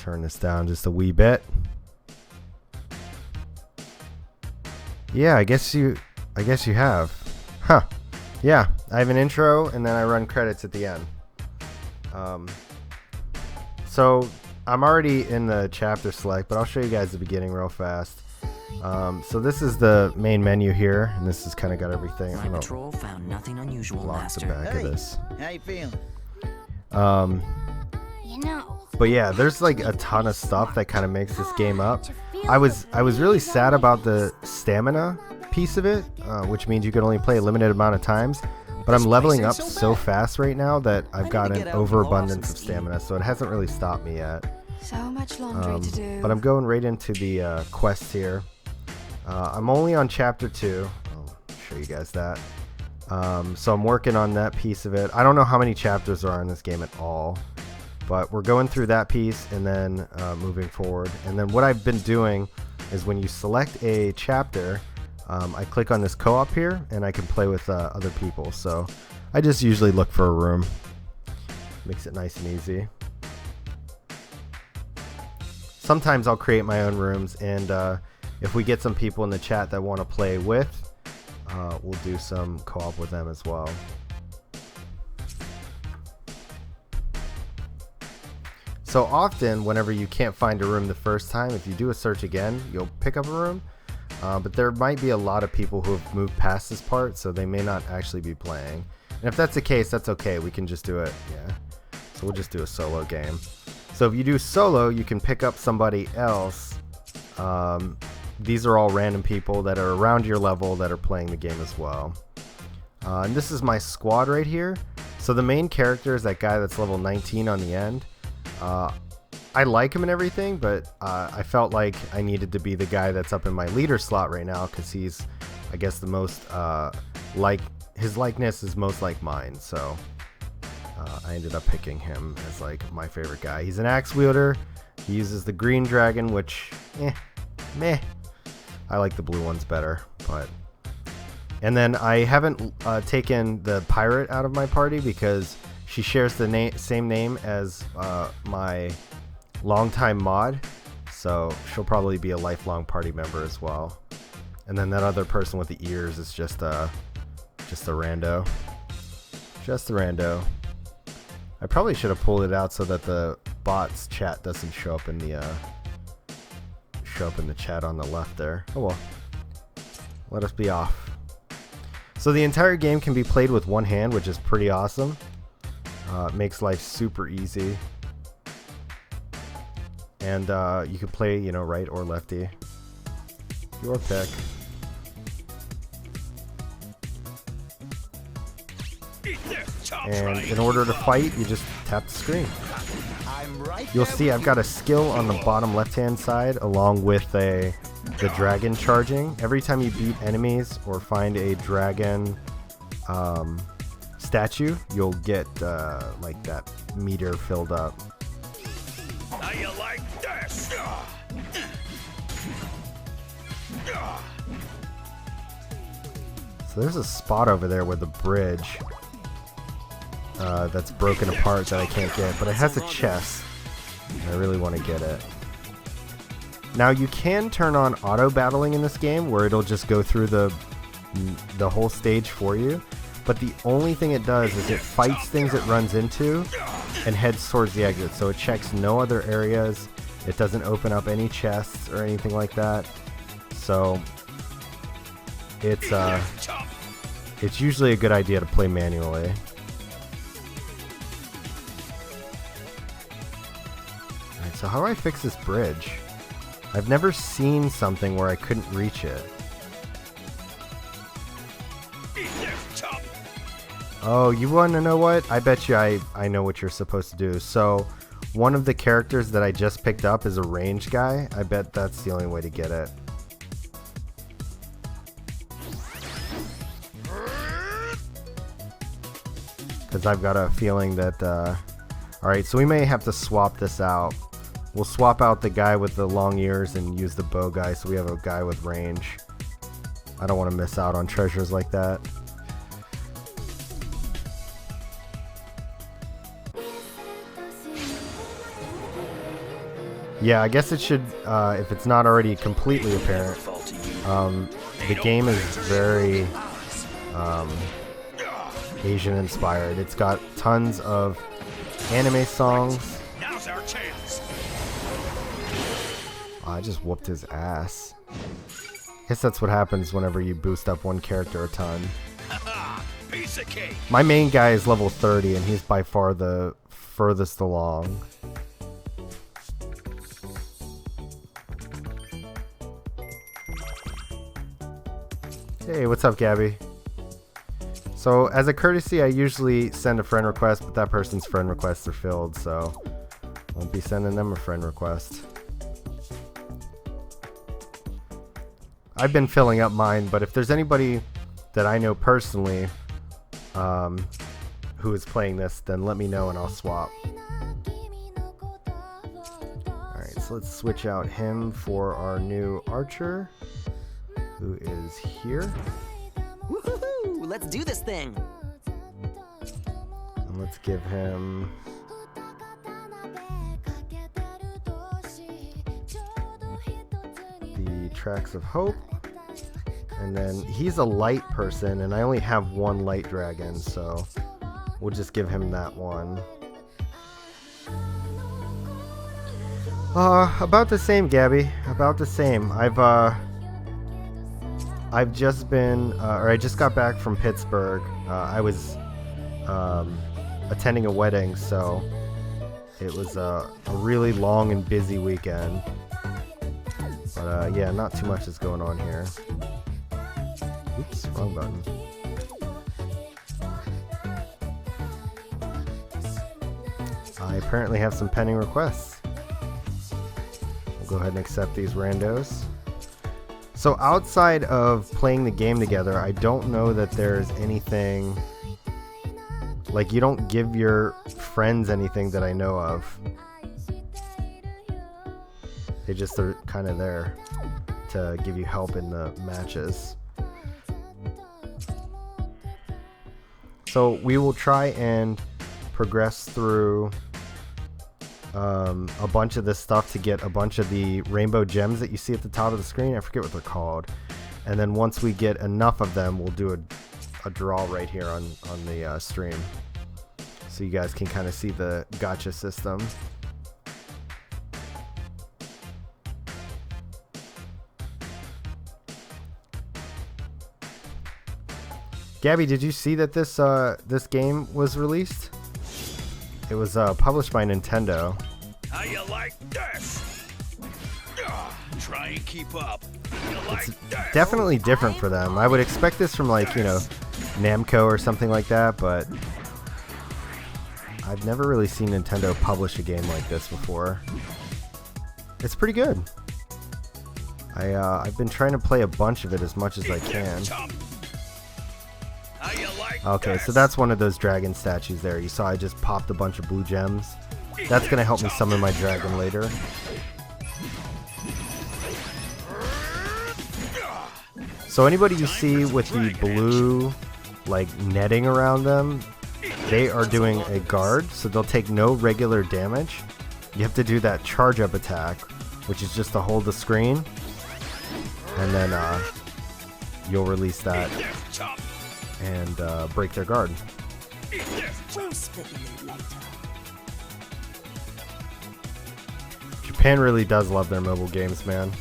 turn this down just a wee bit. Yeah, I guess you have. Huh. Yeah, I have an intro and then I run credits at the end. So I'm already in the chapter select, but I'll show you guys the beginning real fast. So this is the main menu here, and this has kind of got everything. My patrol found nothing unusual, Lock the Master. back of this. How you feeling? You know. But yeah, there's like a ton of stuff that kind of makes this game up. I was really sad about the stamina piece of it, which means you can only play a limited amount of times. But I'm leveling up so fast right now that I've got an overabundance of stamina, so it hasn't really stopped me yet. So much laundry to do. But I'm going right into the quests here. I'm only on chapter 2. I'll show you guys that. So I'm working on that piece of it. I don't know how many chapters there are in this game at all, but we're going through that piece and then moving forward. And then what I've been doing is when you select a chapter, I click on this co-op here and I can play with other people. So I just usually look for a room. Makes it nice and easy. Sometimes I'll create my own rooms, and if we get some people in the chat that want to play with, we'll do some co-op with them as well. So often, whenever you can't find a room the first time, if you do a search again, you'll pick up a room. But there might be a lot of people who have moved past this part, so they may not actually be playing. And if that's the case, that's okay. We can just do it. Yeah. So we'll just do a solo game. So if you do solo, you can pick up somebody else. These are all random people that are around your level that are playing the game as well. And this is my squad right here. So the main character is that guy that's level 19 on the end. I like him and everything, but I felt like I needed to be the guy that's up in my leader slot right now because he's, I guess, the most his likeness is most like mine. So I ended up picking him as like my favorite guy. He's an axe wielder. He uses the green dragon, which meh. I like the blue ones better, but. And then I haven't taken the pirate out of my party because she shares the same name as my longtime mod, so she'll probably be a lifelong party member as well. And then that other person with the ears is just a rando. Just a rando. I probably should have pulled it out so that the bots chat doesn't show up in the chat on the left there. Oh well. Let us be off. So the entire game can be played with one hand, which is pretty awesome. It makes life super easy. And you can play, you know, right or lefty. Your pick. And in order to fight, you just tap the screen. You'll see I've got a skill on the bottom left-hand side along with the dragon charging. Every time you beat enemies or find a dragon statue, you'll get like that meter filled up. How you like this? So there's a spot over there with a bridge that's broken apart that I can't get, but it has a chest. And I really want to get it. Now you can turn on auto battling in this game where it'll just go through the whole stage for you. But the only thing it does is it fights things it runs into and heads towards the exit. So it checks no other areas. It doesn't open up any chests or anything like that. So it's usually a good idea to play manually. Alright, so how do I fix this bridge? I've never seen something where I couldn't reach it. Oh, you want to know what? I bet you I know what you're supposed to do. So, one of the characters that I just picked up is a range guy. I bet that's the only way to get it. Because I've got a feeling that... Alright, so we may have to swap this out. We'll swap out the guy with the long ears and use the bow guy so we have a guy with range. I don't want to miss out on treasures like that. Yeah, I guess it should, if it's not already completely apparent, the game is very Asian inspired. It's got tons of anime songs. Now's our chance. Oh, I just whooped his ass. Guess that's what happens whenever you boost up one character a ton. Piece of cake. My main guy is level 30 and he's by far the furthest along. Hey, what's up, Gabby? So, as a courtesy, I usually send a friend request, but that person's friend requests are filled, so won't be sending them a friend request. I've been filling up mine, but if there's anybody that I know personally who is playing this, then let me know and I'll swap. Alright, so let's switch out him for our new archer, who is here. Woohoo! Let's do this thing. And let's give him the Tracks of Hope. And then he's a light person, and I only have one light dragon, so we'll just give him that one. About the same, Gabby. About the same. I've just been, or I just got back from Pittsburgh. I was attending a wedding, so it was a really long and busy weekend. But yeah, not too much is going on here. Oops, wrong button. I apparently have some pending requests. We'll go ahead and accept these randos. So outside of playing the game together, I don't know that there's anything, like, you don't give your friends anything that I know of. They just are kind of there to give you help in the matches. So we will try and progress through a bunch of this stuff to get a bunch of the rainbow gems that you see at the top of the screen. I forget what they're called. And then once we get enough of them, we'll do a draw right here on the stream. So you guys can kind of see the gacha system. Gabby, did you see that this game was released? It was published by Nintendo. How you like this? Try and keep up. You like It's this? definitely different for them. I would expect this from, like, you know, Namco or something like that, but I've never really seen Nintendo publish a game like this before. It's pretty good. I've been trying to play a bunch of it as much as I can. How you like Okay, this? so that's one of those dragon statues there. You saw I just popped a bunch of blue gems. That's going to help me summon my dragon later. So anybody you see with the blue, like, netting around them, they are doing a guard, so they'll take no regular damage. You have to do that charge up attack, which is just to hold the screen, and then you'll release that and break their guard. We'll split you later. Japan really does love their mobile games, man.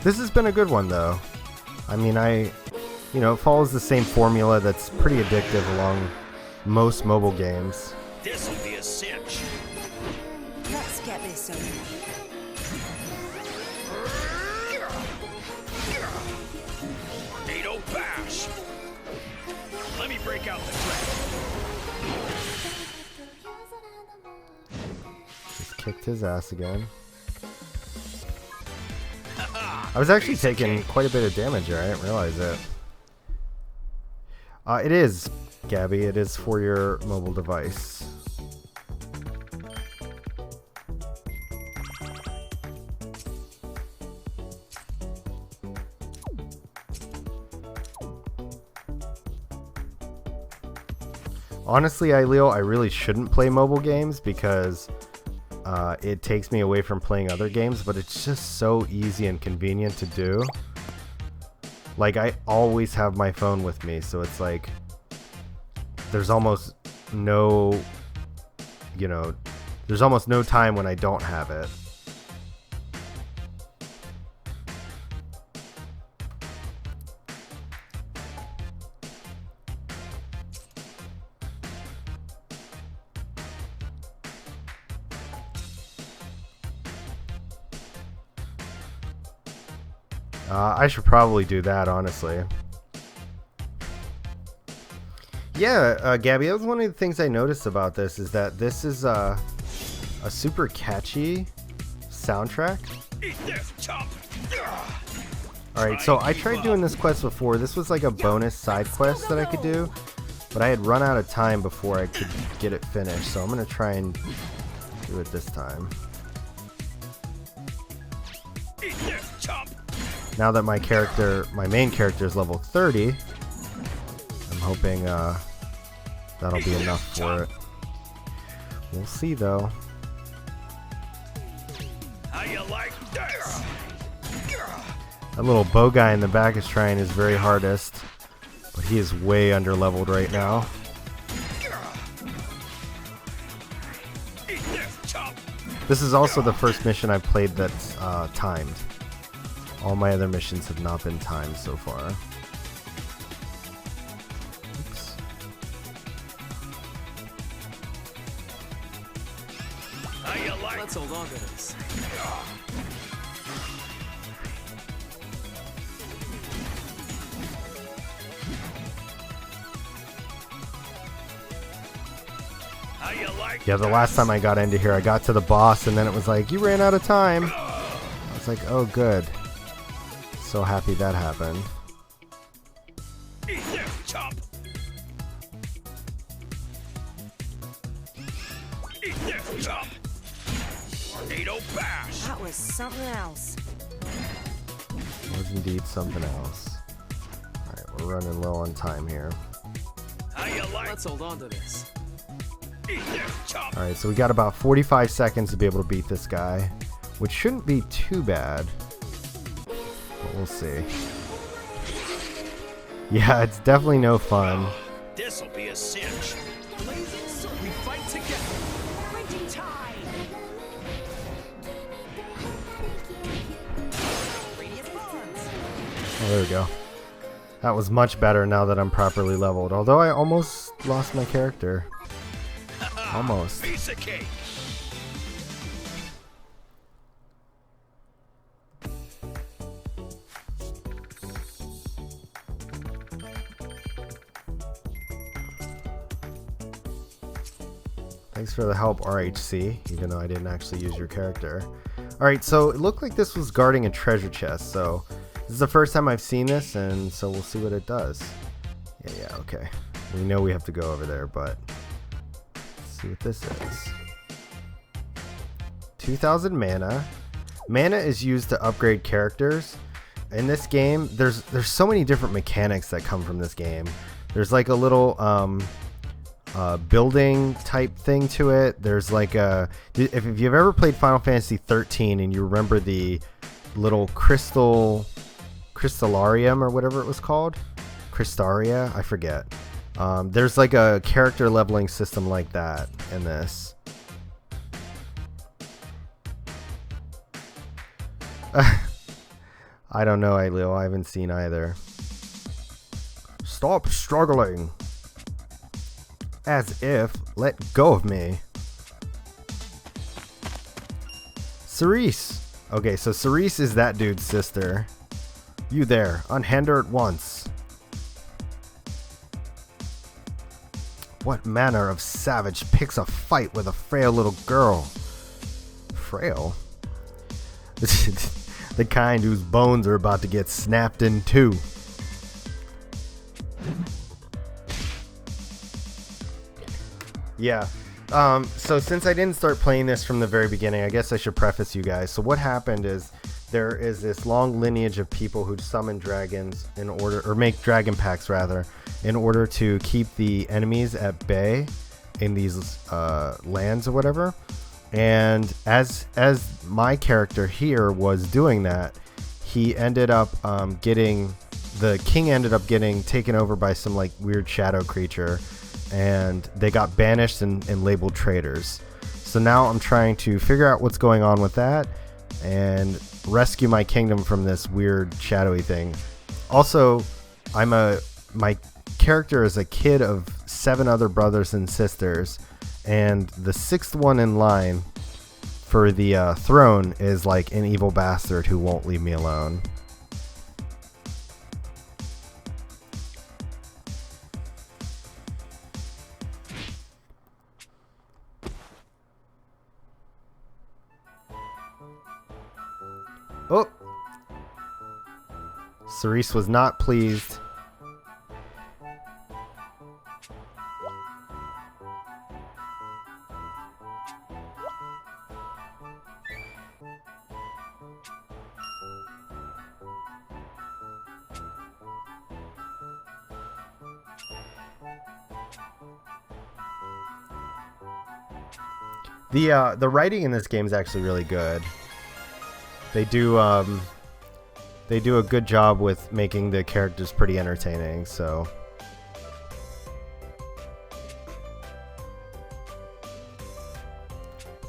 This has been a good one, though. I mean, you know, it follows the same formula that's pretty addictive along most mobile games. This'll be a cinch. Let's get this over. Tornado bash. Let me break out the threat. Just kicked his ass again. I was actually taking quite a bit of damage there. I didn't realize it. It is, Gabby. It is for your mobile device. Honestly, Leo, I really shouldn't play mobile games because it takes me away from playing other games, but it's just so easy and convenient to do. Like, I always have my phone with me, so it's like there's almost no, you know, there's almost no time when I don't have it. I should probably do that, honestly. Yeah, Gabby, that was one of the things I noticed about this, is that this is a super catchy soundtrack. Eat this, chump. Alright, so I tried doing this quest before. This was like a bonus side quest that I could do, but I had run out of time before I could get it finished, so I'm going to try and do it this time. Eat this, chump. Now that my main character is level 30, I'm hoping that'll be enough for it. We'll see, though. How you like this? That little bow guy in the back is trying his very hardest, but he is way under leveled right now. Eat this, chump. This is also the first mission I've played that's timed. All my other missions have not been timed so far. Oops. How you like? Let's hold on to this. How you like? Yeah, the last time I got into here, I got to the boss, and then it was like, you ran out of time. I was like, oh, good. So happy that happened. Eat this, chump. Eat this, chump. Tornado bash. That was something else. Was indeed something else. Alright, we're running low on time here. How you like? Let's hold on to this. Eat this, chump. Alright, so we got about 45 seconds to be able to beat this guy, which shouldn't be too bad. But we'll see. Yeah, it's definitely no fun. This'll be a cinch. Blazing sword, we fight together. Printing time. Radius bonds. Oh, there we go. That was much better now that I'm properly leveled. Although I almost lost my character. Almost. Piece of cake. Thanks for the help, RHC, even though I didn't actually use your character. Alright, so it looked like this was guarding a treasure chest, so this is the first time I've seen this, and so we'll see what it does. Yeah, okay. We know we have to go over there, but let's see what this is. 2,000 mana. Mana is used to upgrade characters. In this game, there's so many different mechanics that come from this game. There's like a little building type thing to it. There's like a, if you've ever played Final Fantasy 13 and you remember the little crystallarium or whatever it was called, Crystaria, I forget. There's like a character leveling system like that in this. I don't know, Leo. I haven't seen either. Stop struggling. As if, let go of me. Cerise. Okay, so Cerise is that dude's sister. You there, unhand her at once. What manner of savage picks a fight with a frail little girl? Frail? The kind whose bones are about to get snapped in two. Yeah. So since I didn't start playing this from the very beginning, I guess I should preface you guys. So what happened is there is this long lineage of people who summon dragons in order, or make dragon packs rather, in order to keep the enemies at bay in these lands or whatever. And as my character here was doing that, he ended up the king ended up getting taken over by some like weird shadow creature, and they got banished and labeled traitors. So now I'm trying to figure out what's going on with that and rescue my kingdom from this weird shadowy thing. Also, my character is a kid of 7 other brothers and sisters, and the 6th one in line for the throne is like an evil bastard who won't leave me alone. Oh! Cerise was not pleased. The writing in this game is actually really good. They do a good job with making the characters pretty entertaining, so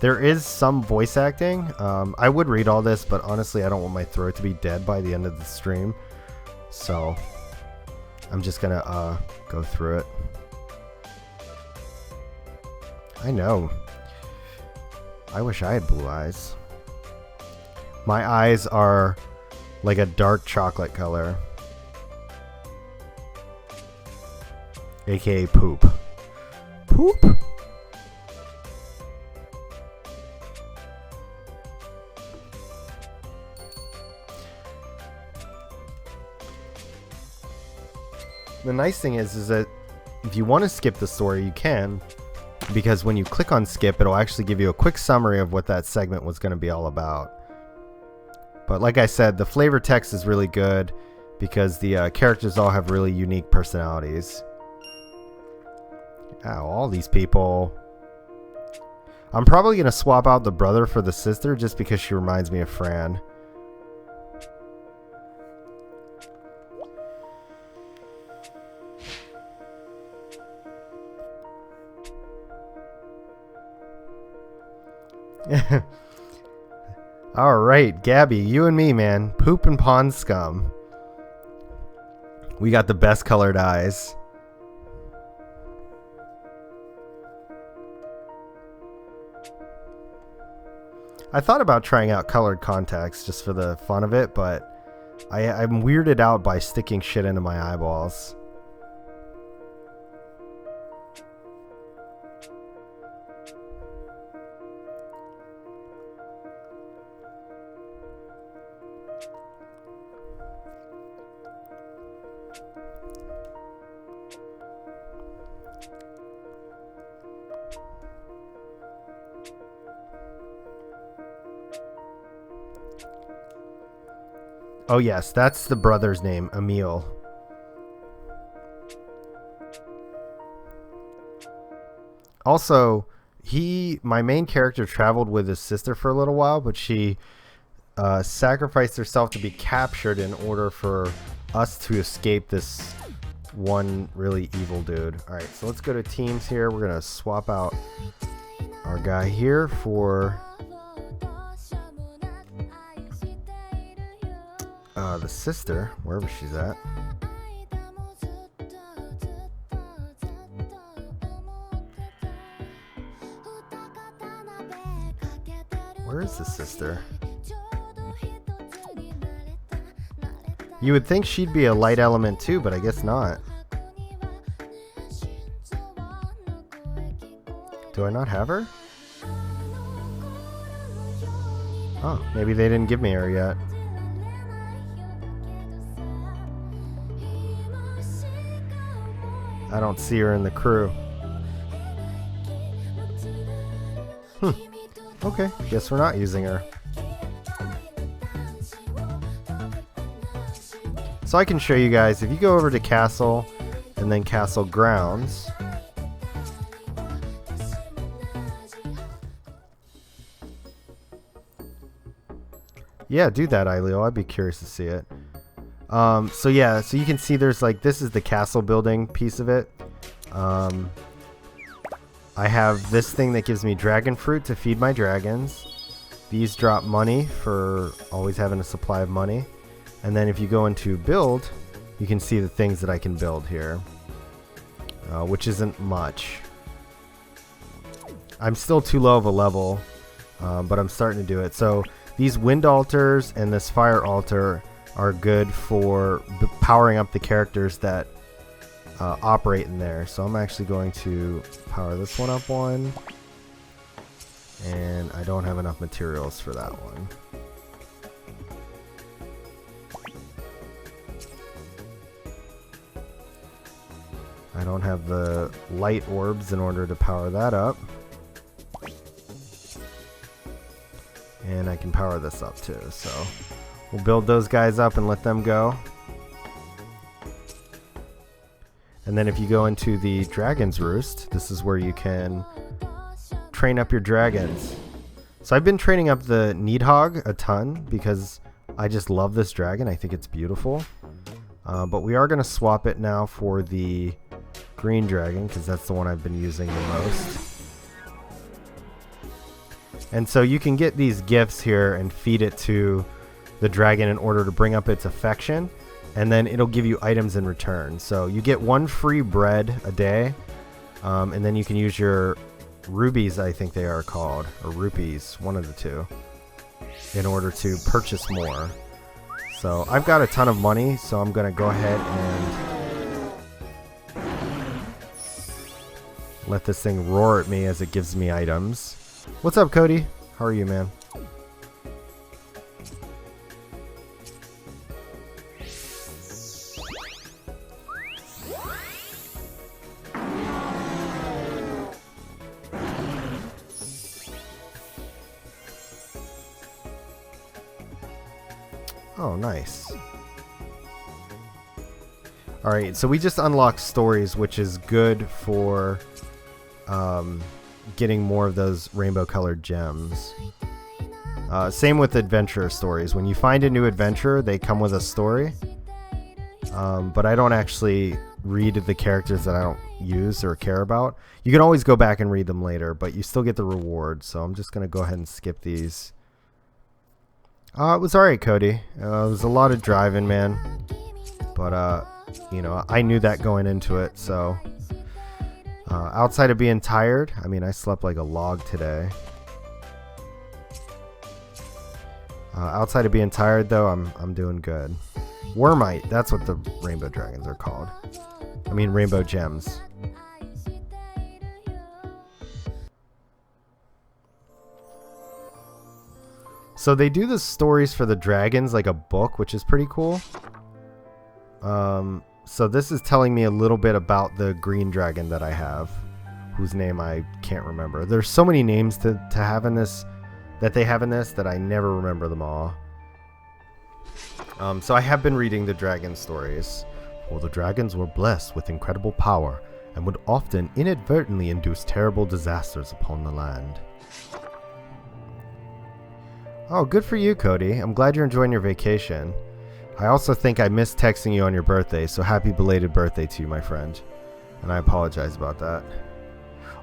there is some voice acting. I would read all this, but honestly I don't want my throat to be dead by the end of the stream, so I'm just gonna go through it. I know. I wish I had blue eyes. My eyes are like a dark chocolate color, aka poop. Poop? The nice thing is that if you want to skip the story, you can, because when you click on skip, it'll actually give you a quick summary of what that segment was going to be all about. But like I said, the flavor text is really good because the characters all have really unique personalities. Ow, all these people. I'm probably going to swap out the brother for the sister just because she reminds me of Fran. Alright, Gabby, you and me, man. Poop and pond scum. We got the best colored eyes. I thought about trying out colored contacts just for the fun of it, but I'm weirded out by sticking shit into my eyeballs. Oh yes, that's the brother's name, Emil. Also, my main character traveled with his sister for a little while, but she sacrificed herself to be captured in order for us to escape this one really evil dude. Alright, so let's go to teams here. We're going to swap out our guy here for the sister, wherever she's at. Where is the sister? You would think she'd be a light element too, but I guess not. Do I not have her? Oh, maybe they didn't give me her yet. I don't see her in the crew. Okay, guess we're not using her. So I can show you guys, if you go over to Castle and then Castle Grounds, Yeah, do that, Ileo. I'd be curious to see it. So yeah, so you can see there's like, this is the castle building piece of it. I have this thing that gives me dragon fruit to feed my dragons. These drop money for always having a supply of money. And then if you go into build, you can see the things that I can build here, which isn't much. I'm still too low of a level, but I'm starting to do it. So these wind altars and this fire altar are good for powering up the characters that operate in there. So I'm actually going to power this one up one, and I don't have enough materials for that one. I don't have the light orbs in order to power that up. And I can power this up too, so we'll build those guys up and let them go. And then if you go into the Dragon's Roost, this is where you can train up your dragons. So I've been training up the Needhog a ton because I just love this dragon. I think it's beautiful. But we are going to swap it now for the green dragon because that's the one I've been using the most. And so you can get these gifts here and feed it to the dragon in order to bring up its affection, and then it'll give you items in return. So you get 1 free bread a day, and then you can use your rubies, I think they are called, or rupees, one of the two, in order to purchase more. So I've got a ton of money, so I'm going to go ahead and let this thing roar at me as it gives me items. What's up, Cody? How are you, man? Oh, nice. Alright, so we just unlocked stories, which is good for getting more of those rainbow colored gems. Same with adventure stories. When you find a new adventure, they come with a story. But I don't actually read the characters that I don't use or care about. You can always go back and read them later, but you still get the reward. So I'm just going to go ahead and skip these. It was alright, Cody. It was a lot of driving, man. But, you know, I knew that going into it, so... outside of being tired, I mean, I slept like a log today. Outside of being tired, though, I'm doing good. Wormite, that's what the rainbow dragons are called. I mean, rainbow gems. So they do the stories for the dragons like a book, which is pretty cool. So this is telling me a little bit about the green dragon that I have, whose name I can't remember. There's so many names to have in this, that they have in this, that I never remember them all. So I have been reading the dragon stories. For the dragons were blessed with incredible power and would often inadvertently induce terrible disasters upon the land. Oh, good for you, Cody. I'm glad you're enjoying your vacation. I also think I missed texting you on your birthday, so happy belated birthday to you, my friend. And I apologize about that.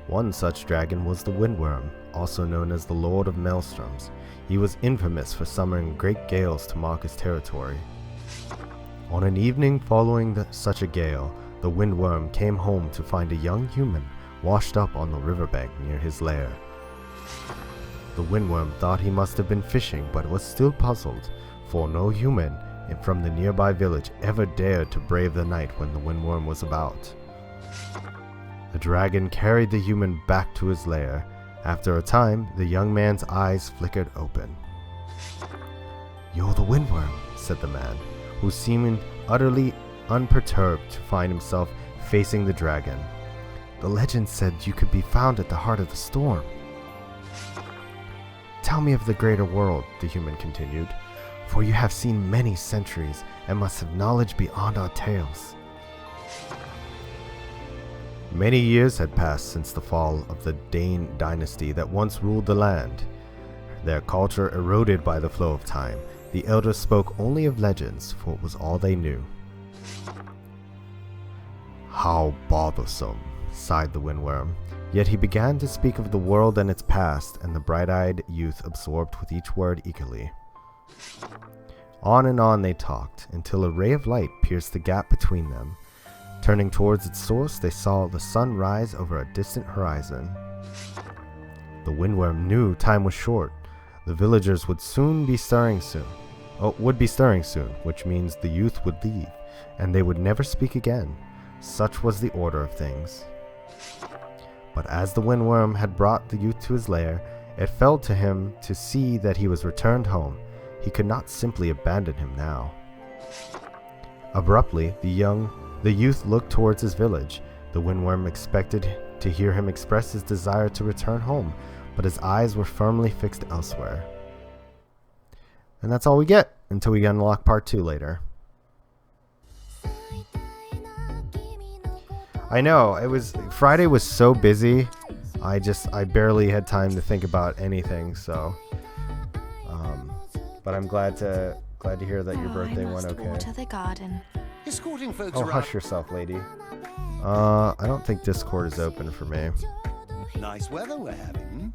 One such dragon was the Windworm, also known as the Lord of Maelstroms. He was infamous for summoning great gales to mark his territory. On an evening following such a gale, the Windworm came home to find a young human washed up on the riverbank near his lair. The Windworm thought he must have been fishing, but was still puzzled, for no human from the nearby village ever dared to brave the night when the Windworm was about. The dragon carried the human back to his lair. After a time, the young man's eyes flickered open. "You're the Windworm," said the man, who seemed utterly unperturbed to find himself facing the dragon. "The legend said you could be found at the heart of the storm." "Tell me of the greater world," the human continued, "for you have seen many centuries and must have knowledge beyond our tales." Many years had passed since the fall of the Dane dynasty that once ruled the land. Their culture eroded by the flow of time, the elders spoke only of legends, for it was all they knew. How bothersome, sighed the windworm. Yet he began to speak of the world and its past, and the bright-eyed youth absorbed with each word eagerly. On and on they talked, until a ray of light pierced the gap between them. Turning towards its source, they saw the sun rise over a distant horizon. The windworm knew time was short. The villagers would be stirring soon, which means the youth would leave, and they would never speak again. Such was the order of things. But as the windworm had brought the youth to his lair, it fell to him to see that he was returned home. He could not simply abandon him now. Abruptly, the youth looked towards his village. The windworm expected to hear him express his desire to return home, but his eyes were firmly fixed elsewhere. And that's all we get until we unlock part 2 later. I know, Friday was so busy, I barely had time to think about anything, so but I'm glad to hear that your birthday went okay. Water the garden. Escorting folks Oh, around. hush yourself, lady. I don't think Discord is open for me. Nice weather we're having.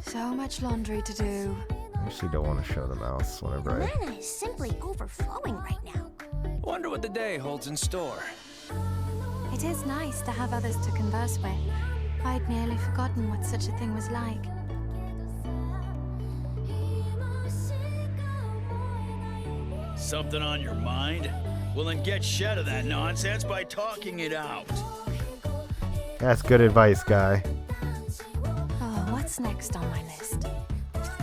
So much laundry to do. I actually don't want to show the mouse whenever I... Mana is simply overflowing right now. Wonder what the day holds in store. It is nice to have others to converse with. I'd nearly forgotten what such a thing was like. Something on your mind? Well, then get shed of that nonsense by talking it out. That's good advice, guy. Oh, what's next on my list?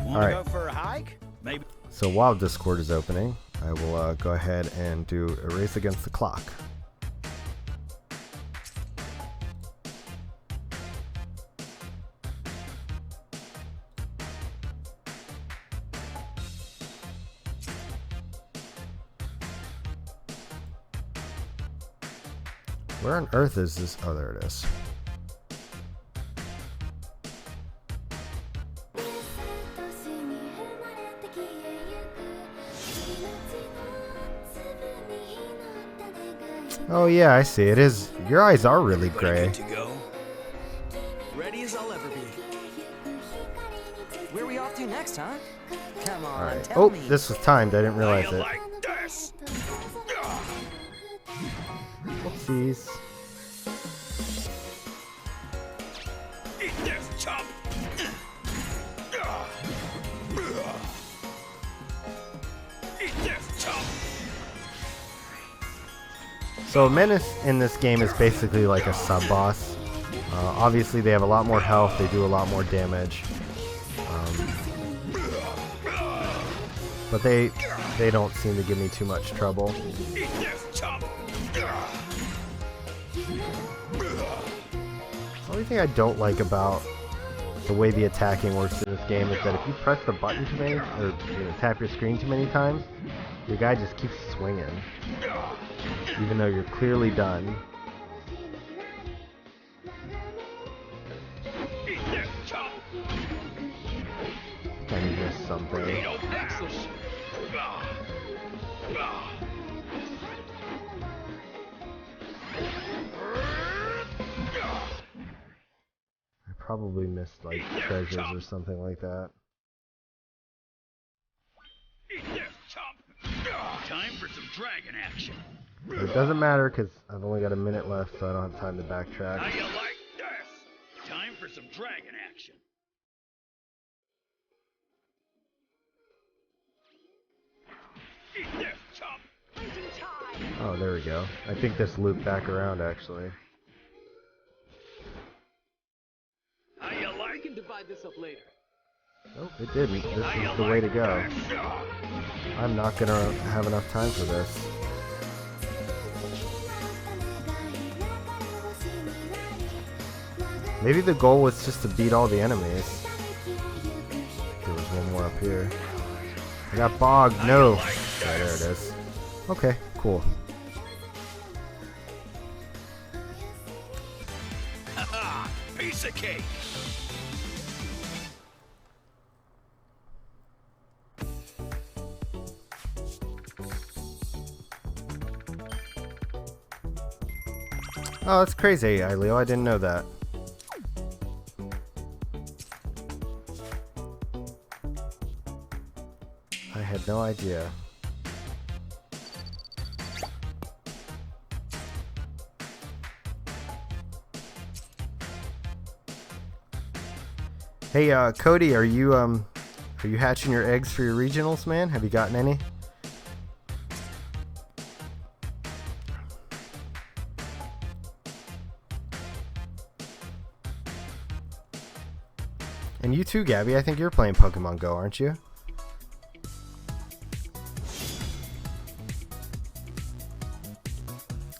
Wanna Alright. go for a hike? Maybe. So while Discord is opening, I will go ahead and do a race against the clock. Where on earth is this? Oh, there it is. Oh yeah, I see. It is. Your eyes are really gray. Good to go. Ready as I'll ever be. Where are we off to next, huh? Come on, Alright. tell Oh, me. this was timed. I didn't How realize you it. like this? Whoopsies. Eat this, chump. Eat this, chump. So Menace in this game is basically like a sub-boss. Obviously they have a lot more health, they do a lot more damage. But they don't seem to give me too much trouble. Eat this, chump. The only thing I don't like about the way the attacking works in this game is that if you press the button too many, or tap your screen too many times, your guy just keeps swinging. Even though you're clearly done. Eat this, chump. I missed something. Tornado Nexus. I probably missed like treasures or something like that. Eat this, chump. Time for some dragon action. But it doesn't matter because I've only got a minute left, so I don't have time to How backtrack. you like this? Time for some dragon action. Eat this, chump. Oh, there we go. I think this looped back around actually. How you like? We can divide this up later. Nope, it didn't. This How you is the way to like go. this? I'm not gonna have enough time for this. Maybe the goal was just to beat all the enemies. There was one more up here. I got bogged. No. Yeah, there it is. Okay, cool. Haha, piece of cake. Oh, that's crazy, Leo. I didn't know that. I had no idea. Hey, Cody, are you hatching your eggs for your regionals, man? Have you gotten any? And you too, Gabby. I think you're playing Pokemon Go, aren't you?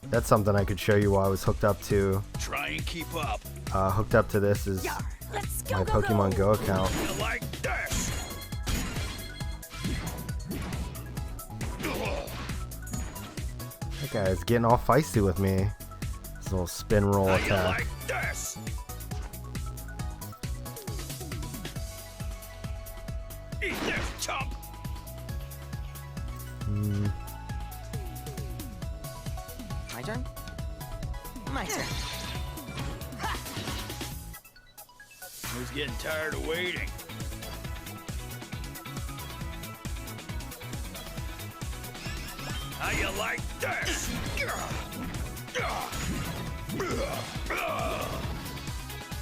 That's something I could show you while I was hooked up to. Try and keep up. Hooked up to this is my Pokemon Go account. You like this? That guy's getting all feisty with me. This little spin roll You attack. like this? Eat this, chump. My turn? My turn. Who's getting tired of waiting? How you like this?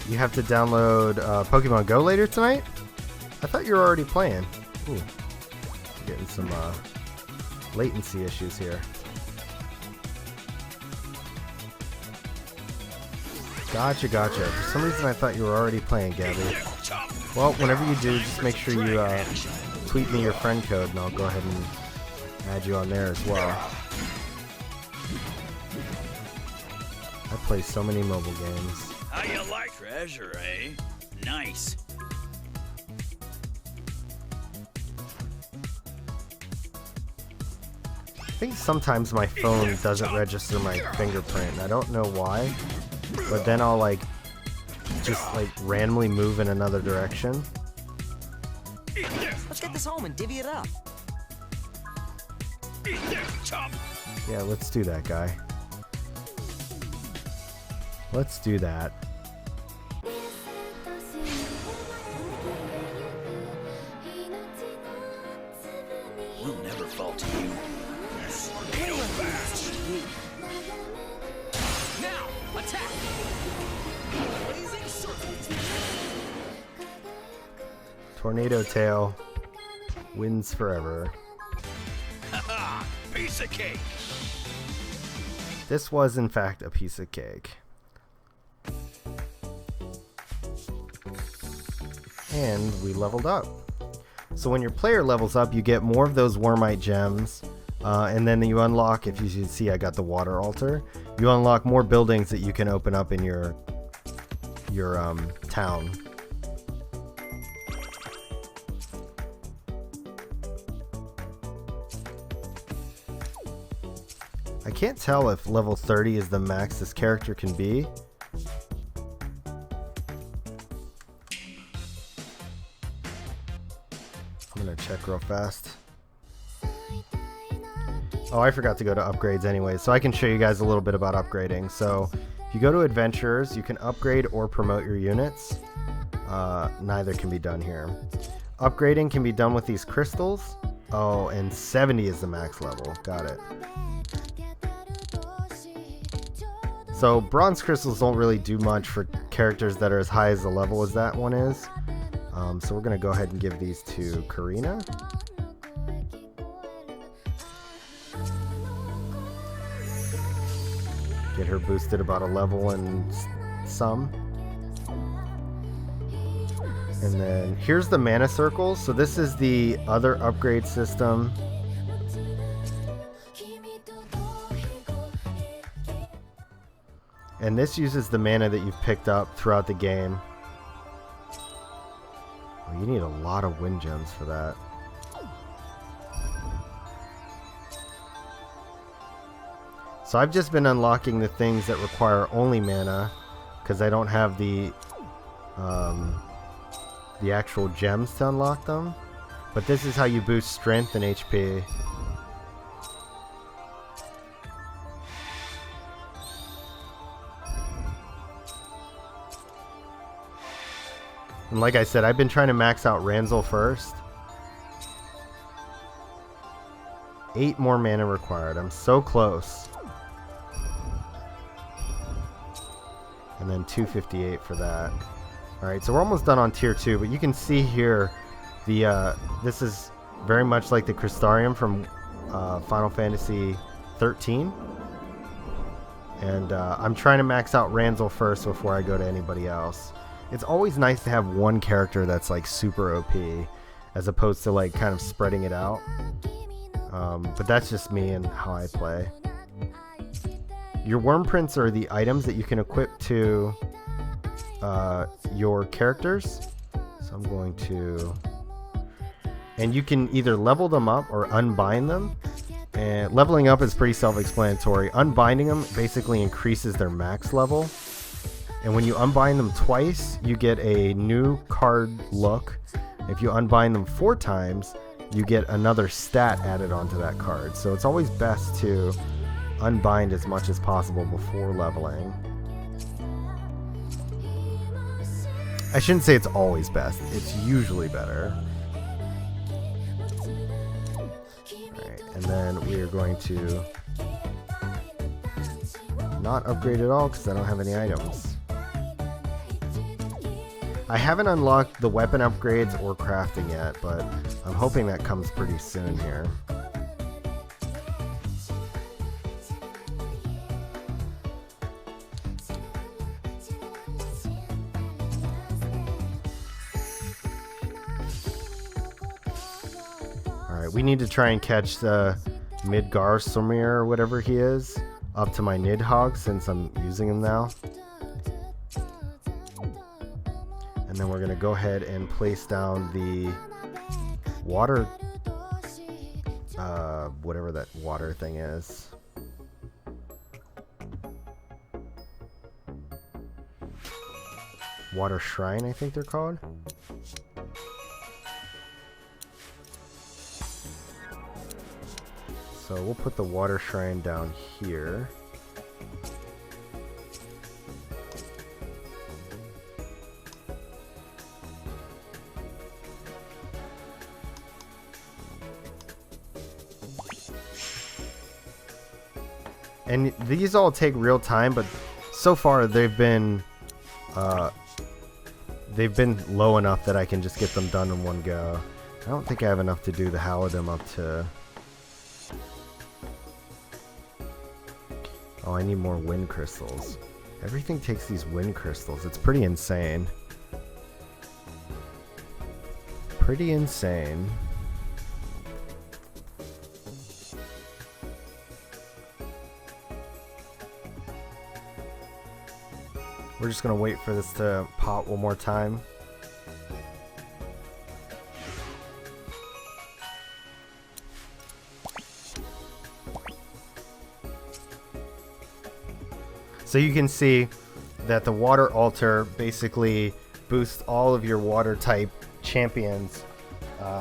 You have to download Pokemon Go later tonight? I thought you were already playing. Ooh. Getting some latency issues here. Gotcha. For some reason I thought you were already playing, Gabby. Well, whenever you do, just make sure you tweet me your friend code and I'll go ahead and add you on there as well. I play so many mobile games. How you like treasure, eh? Nice. I think sometimes my phone doesn't register my fingerprint. I don't know why, but then I'll just randomly move in another direction. Let's get this home and divvy it up. Eat this, chump. Yeah, let's do that, guy. Let's do that. We'll never fall to you. Tornado fast. Now, attack! Blazing circles. Tornado Tail wins forever. Haha, piece of cake. This was, in fact, a piece of cake. And we leveled up. So when your player levels up, you get more of those Wormite gems. And then you unlock, if you should see, I got the water altar. You unlock more buildings that you can open up in your town. I can't tell if level 30 is the max this character can be. I'm gonna check real fast. Oh, I forgot to go to upgrades anyway, so I can show you guys a little bit about upgrading. So if you go to adventures, you can upgrade or promote your units. Neither can be done here. Upgrading can be done with these crystals. Oh, and 70 is the max level. Got it. So bronze crystals don't really do much for characters that are as high as the level as that one is. So we're going to go ahead and give these to Karina. Get her boosted about a level and some. And then here's the mana circles. So this is the other upgrade system. And this uses the mana that you've picked up throughout the game. Oh, you need a lot of wind gems for that. So I've just been unlocking the things that require only mana because I don't have the actual gems to unlock them. But this is how you boost strength and HP. And like I said, I've been trying to max out Ranzel first. 8 more mana required. I'm so close. And then 258 for that. Alright, so we're almost done on tier 2, but you can see here the this is very much like the Crystarium from Final Fantasy 13. And I'm trying to max out Ranzel first before I go to anybody else. It's always nice to have one character that's like super OP as opposed to like kind of spreading it out. But that's just me and how I play. Your worm prints are the items that you can equip to your characters. So I'm going to... And you can either level them up or unbind them. And leveling up is pretty self-explanatory. Unbinding them basically increases their max level. And when you unbind them twice, you get a new card look. If you unbind them 4 times, you get another stat added onto that card. So it's always best to unbind as much as possible before leveling. I shouldn't say it's always best. It's usually better. Alright, and then we are going to not upgrade at all because I don't have any items. I haven't unlocked the weapon upgrades or crafting yet, but I'm hoping that comes pretty soon here. Alright, we need to try and catch the Midgardsormir or whatever he is up to my Nidhogg since I'm using him now. And then we're going to go ahead and place down the water, whatever that water thing is. Water Shrine, I think they're called. So we'll put the Water Shrine down here. And these all take real time, but so far they've been low enough that I can just get them done in one go. I don't think I have enough to do the Halidom up to... Oh, I need more wind crystals. Everything takes these wind crystals. It's pretty insane. Pretty insane. We're just gonna wait for this to pop one more time. So you can see that the water altar basically boosts all of your water type champions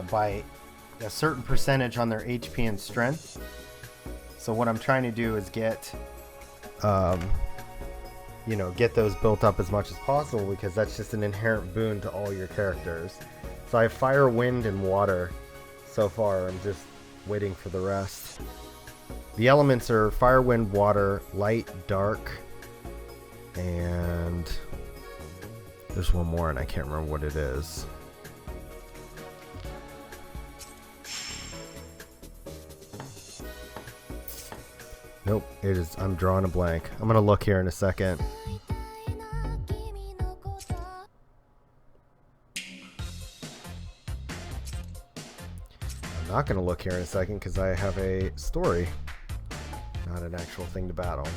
by a certain percentage on their HP and strength. So what I'm trying to do is get get those built up as much as possible because that's just an inherent boon to all your characters. So I have fire, wind, and water so far. I'm just waiting for the rest. The elements are fire, wind, water, light, dark, and there's one more and I can't remember what it is. Nope, it is. I'm drawing a blank. I'm gonna look here in a second. I'm not gonna look here in a second because I have a story, not an actual thing to battle.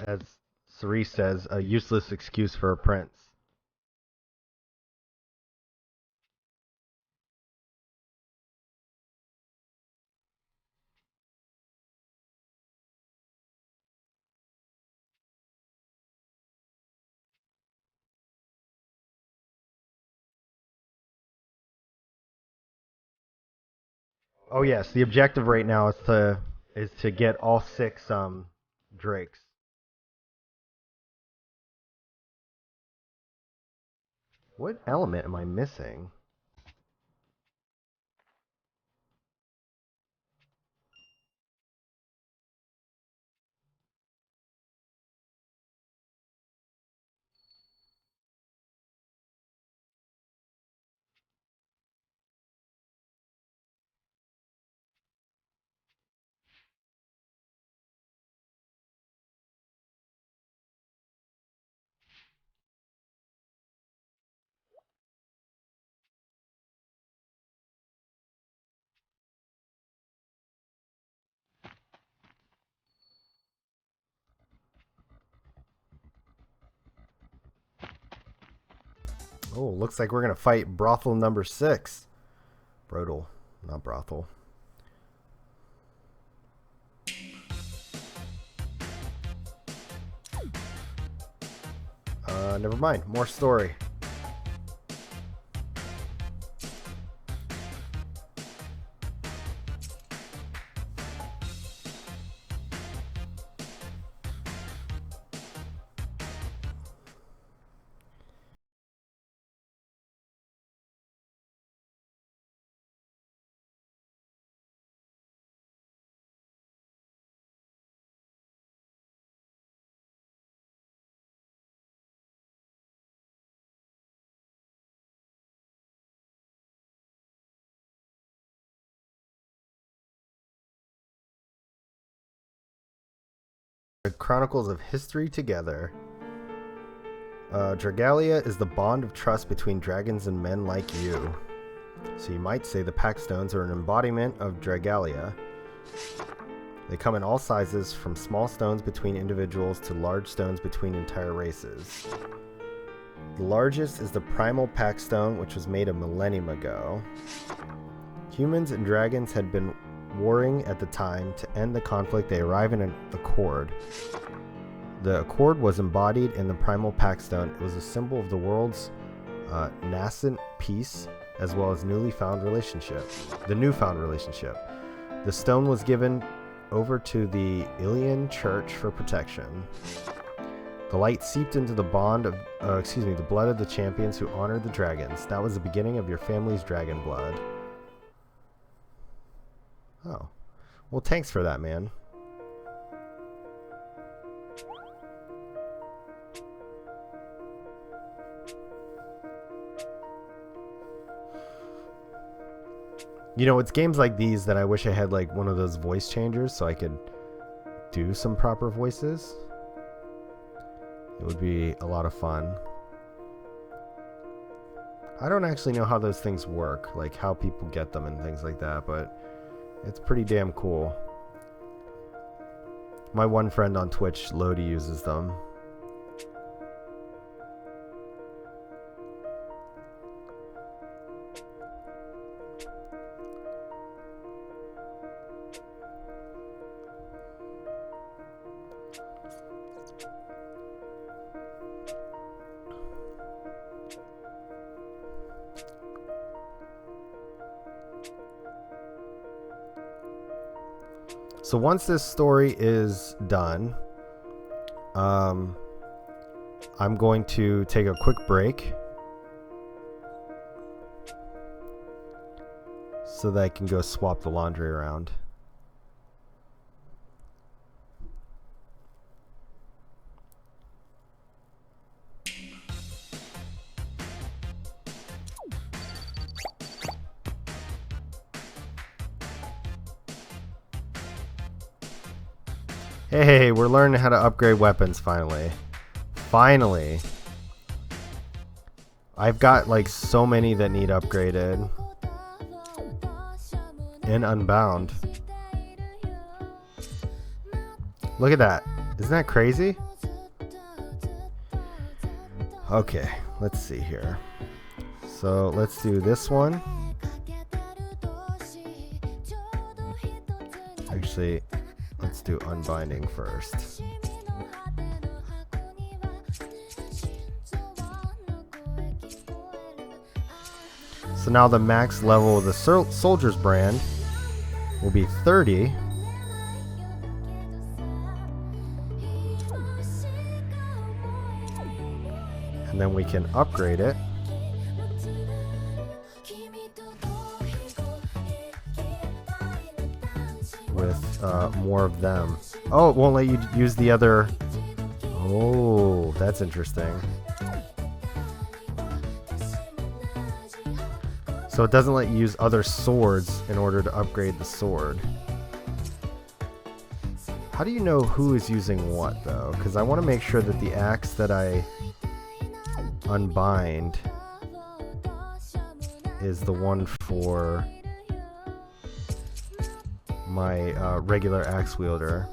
as Cerise says, a useless excuse for a prince. Oh yes, the objective right now is to get all 6 drakes. What element am I missing? Oh, looks like we're gonna fight brothel number 6. Brodel, not brothel. Never mind. More story. The Chronicles of History Together. Dragalia is the bond of trust between dragons and men like you. So you might say the Pack Stones are an embodiment of Dragalia. They come in all sizes, from small stones between individuals to large stones between entire races. The largest is the Primal Pack Stone, which was made a millennium ago. Humans and dragons had been warring at the time. To end the conflict, they arrive in an accord. The accord was embodied in the Primal Pack Stone. It was a symbol of the world's nascent peace, as well as the newfound relationship. The stone was given over to the Ilian Church for protection. The light seeped into the the blood of the champions who honored the dragons. That was the beginning of your family's dragon blood. Oh. Well, thanks for that, man. You know, it's games like these that I wish I had like one of those voice changers so I could do some proper voices. It would be a lot of fun. I don't actually know how those things work, like how people get them and things like that, but it's pretty damn cool. My one friend on Twitch, Lodi, uses them. So once this story is done, I'm going to take a quick break so that I can go swap the laundry around. Hey, we're learning how to upgrade weapons finally. Finally. I've got like so many that need upgraded. And Unbound. Look at that. Isn't that crazy? Okay, let's see here. So let's do this one. Actually, let's do unbinding first. So now the max level of the soldier's brand will be 30. And then we can upgrade it with more of them. Oh, it won't let you use the other. Oh, that's interesting. So it doesn't let you use other swords in order to upgrade the sword. How do you know who is using what, though? Because I want to make sure that the axe that I unbind is the one for my regular axe wielder.